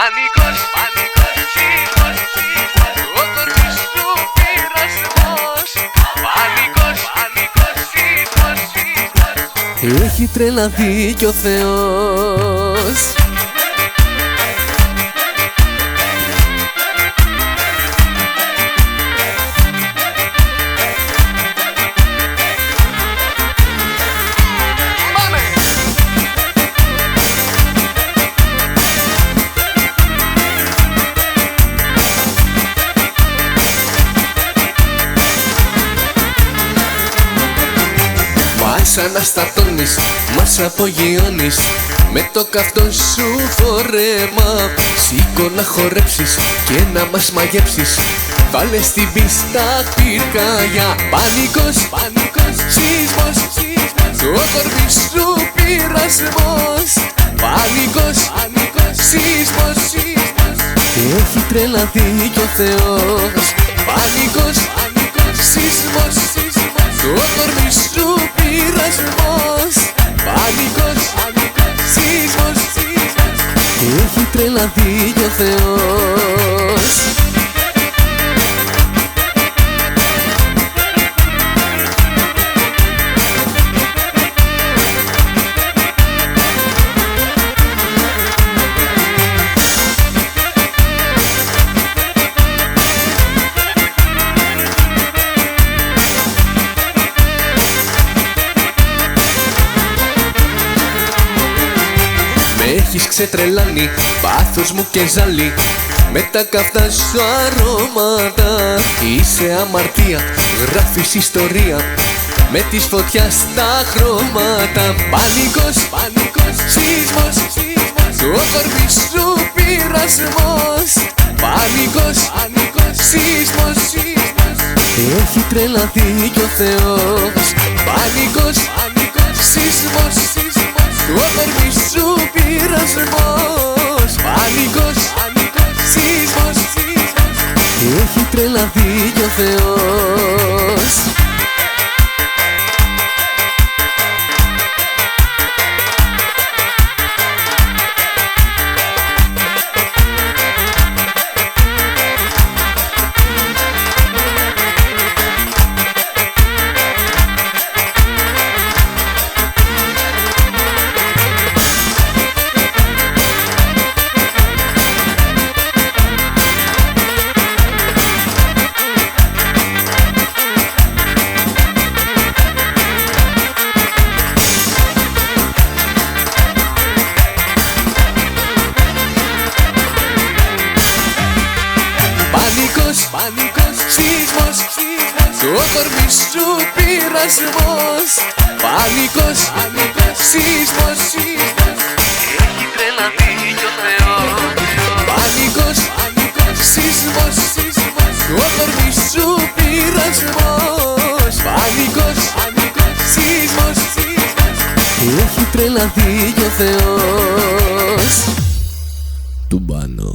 Πανικός, σεισμός, ο κορμής σου πειρασμός. Πανικός, σεισμός. Έχει τρελαθεί κι ο Θεός. Μας αναστατώνεις, μας απογειώνεις με το καυτό σου φόρεμα. Σήκω να χορέψεις και να μας μαγέψεις. Βάλε στην πίστα πυρκαγιά. Πανικός, σεισμός, ο κορμής σου πειρασμός. Πανικός, σεισμός. Έχει τρελαθεί κι ο Θεός. Πανικός, σεισμός, ο κορμής σου πειρασμός. Πανικός, σεισμός. Έχει τρελαθεί κι ο Θεός. Έχεις ξετρελάνει πάθος μου και ζάλι με τα καυτά σου αρώματα. Είσαι αμαρτία, γράφεις ιστορία με της φωτιάς τα χρώματα. Πανικός, σεισμός, ο κορμής σου πειρασμός. Πανικός, σεισμός. Έχει τρελαθεί κι ο Θεός. Πανικός, σεισμός, ο κορμής σου πειρασμός. Πανικός, σεισμός. Έχει τρελαθεί κι ο Θεός. Πανικός, σεισμός, ο κορμής σου πειρασμός. Πανικός, σεισμός. Έχει τρελαθεί κι ο Θεός. Πανικός, σεισμός, ο κορμής σου πειρασμός. Πανικός, σεισμός. Έχει τρελαθεί κι ο Θεός. Τουμπάνο.